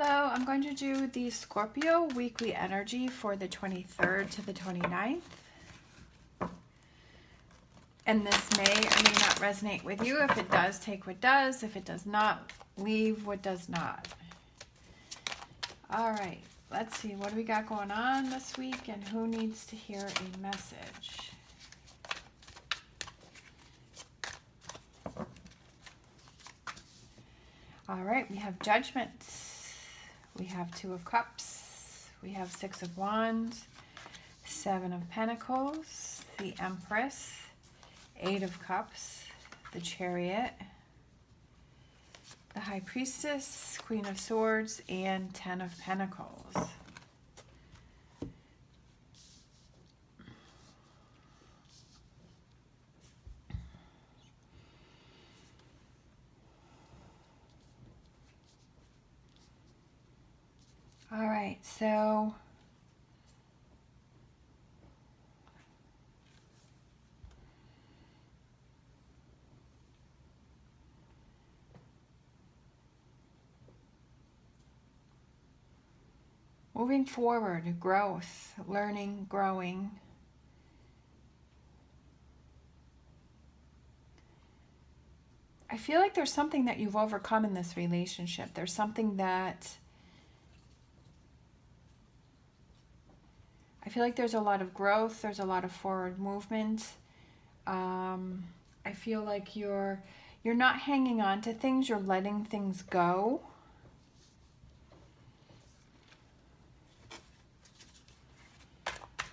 Hello, I'm going to do the Scorpio weekly energy for the 23rd to the 29th. And this may or may not resonate with you. If it does, take what does. If it does not, leave what does not. All right, let's see. What do we got going on this week and who needs to hear a message? All right, we have Judgment. We have Two of Cups. We have Six of Wands, Seven of Pentacles, the Empress, Eight of Cups, the Chariot, the High Priestess, Queen of Swords, and Ten of Pentacles. All right, so moving forward, growth, learning, growing. I feel like there's something that you've overcome in this relationship. There's something that I feel like there's a lot of growth. There's a lot of forward movement. I feel like you're not hanging on to things. You're letting things go.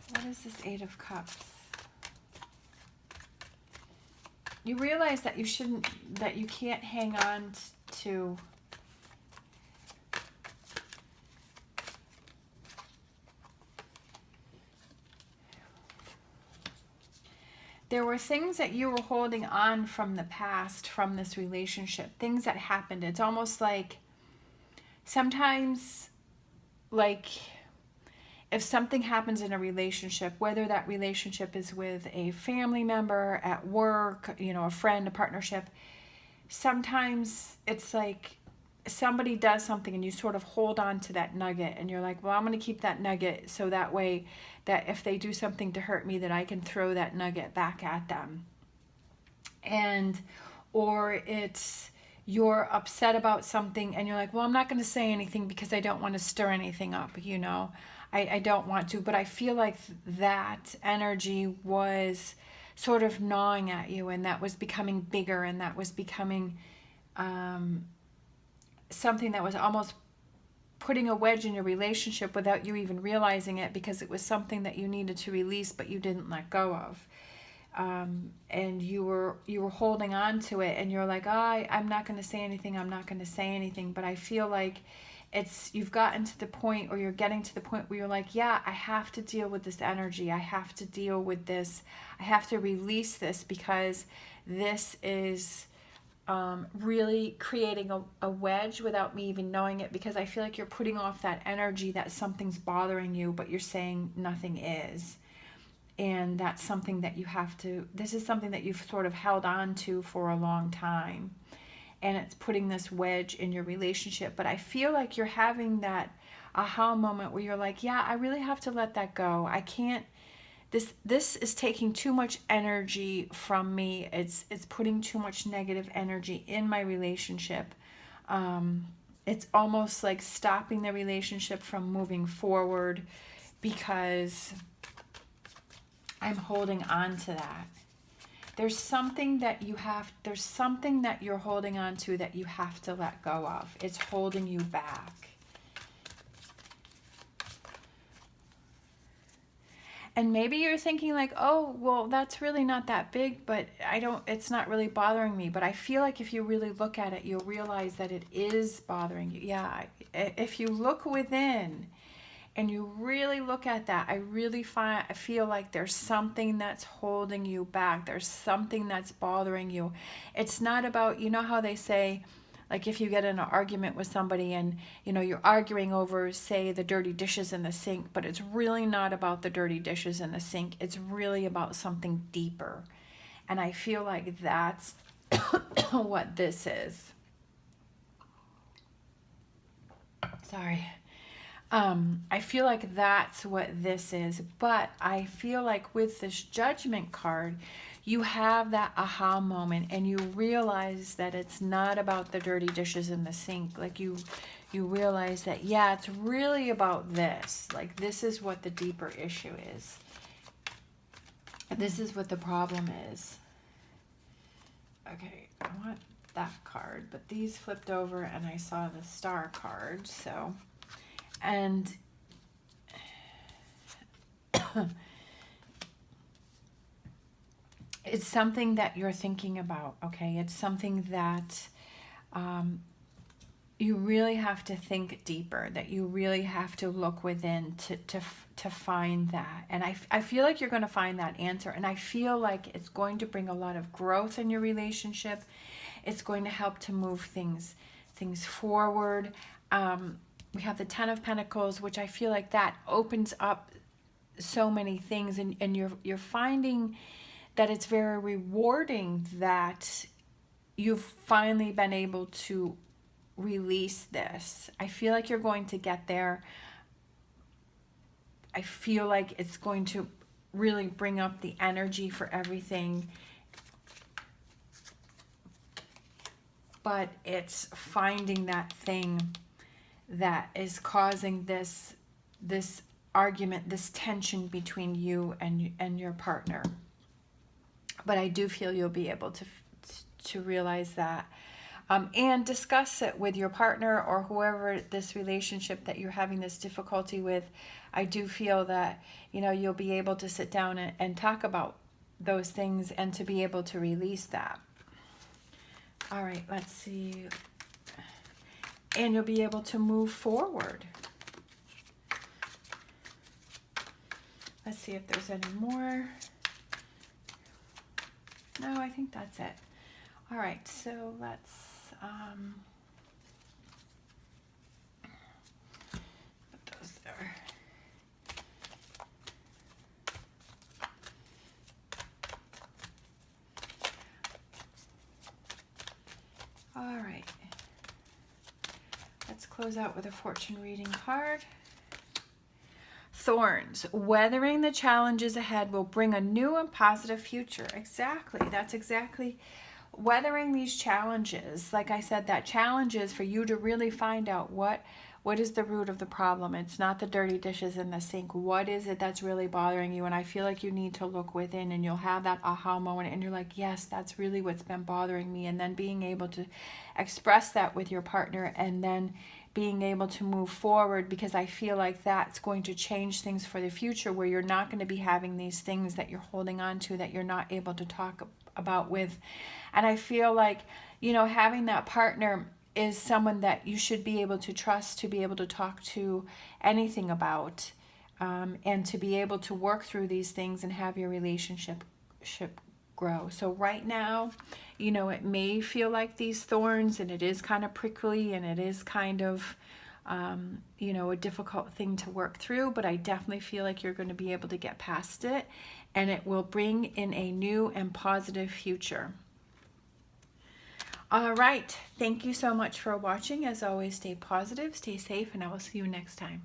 What is this Eight of Cups? You realize that you can't hang on to there were things that you were holding on from the past, from this relationship, things that happened. It's almost like sometimes, like if something happens in a relationship, whether that relationship is with a family member, at work, you know, a friend, a partnership, sometimes it's like somebody does something and you sort of hold on to that nugget and you're like, well, I'm going to keep that nugget so that way that if they do something to hurt me, that I can throw that nugget back at them. And, or it's you're upset about something and you're like, well, I'm not going to say anything because I don't want to stir anything up, you know. I don't want to, but I feel like that energy was sort of gnawing at you, and that was becoming bigger, and that was becoming something that was almost putting a wedge in your relationship without you even realizing it, because it was something that you needed to release but you didn't let go of. And you were holding on to it, and you're like, I'm not going to say anything, I'm not going to say anything. But I feel like you've gotten to the point, or you're getting to the point where you're like, yeah, I have to deal with this energy. I have to deal with this. I have to release this, because this is really creating a wedge without me even knowing it, because I feel like you're putting off that energy that something's bothering you, but you're saying nothing is. And that's something that you have to, this is something that you've sort of held on to for a long time. And it's putting this wedge in your relationship. But I feel like you're having that aha moment where you're like, yeah, I really have to let that go. I can't, this is taking too much energy from me. It's putting too much negative energy in my relationship. It's almost like stopping the relationship from moving forward, because I'm holding on to that. There's something that you're holding on to that you have to let go of. It's holding you back. And maybe you're thinking like, oh, well, that's really not that big, but it's not really bothering me. But I feel like if you really look at it, you'll realize that it is bothering you. Yeah, if you look within and you really look at that, I feel like there's something that's holding you back. There's something that's bothering you. It's not about, you know how they say, like if you get in an argument with somebody and, you know, you're arguing over, say, the dirty dishes in the sink, but it's really not about the dirty dishes in the sink. It's really about something deeper. And I feel like that's what this is. Sorry. I feel like that's what this is, but I feel like with this judgment card, you have that aha moment and you realize that it's not about the dirty dishes in the sink. Like you realize that, yeah, it's really about this. Like this is what the deeper issue is. This is what the problem is. Okay, I want that card, but these flipped over and I saw the star card, so... And it's something that you're thinking about, okay? It's something that you really have to think deeper, that you really have to look within to find that. And I feel like you're going to find that answer. And I feel like it's going to bring a lot of growth in your relationship. It's going to help to move things forward. We have the Ten of Pentacles, which I feel like that opens up so many things, and you're finding that it's very rewarding that you've finally been able to release this. I feel like you're going to get there. I feel like it's going to really bring up the energy for everything. But it's finding that thing that is causing this argument, this tension between you and your partner. But I do feel you'll be able to realize that and discuss it with your partner or whoever this relationship that you're having this difficulty with. I do feel that, you know, you'll be able to sit down and talk about those things and to be able to release that. All right, let's see. And you'll be able to move forward. Let's see if there's any more. No, I think that's it. All right, so let's put those there. All right. Let's close out with a fortune reading card. Thorns. Weathering the challenges ahead will bring a new and positive future. Exactly. That's exactly weathering these challenges. Like I said, that challenge is for you to really find out what is the root of the problem. It's not the dirty dishes in the sink. What is it that's really bothering you? And I feel like you need to look within, and you'll have that aha moment and you're like, yes, that's really what's been bothering me. And then being able to express that with your partner and then being able to move forward, because I feel like that's going to change things for the future, where you're not going to be having these things that you're holding on to that you're not able to talk about with. And I feel like, you know, having that partner is someone that you should be able to trust, to be able to talk to anything about, and to be able to work through these things and have your relationship grow. So right now, you know, it may feel like these thorns, and it is kind of prickly, and it is kind of, you know, a difficult thing to work through, but I definitely feel like you're going to be able to get past it, and it will bring in a new and positive future. All right. Thank you so much for watching. As always, stay positive, stay safe, and I will see you next time.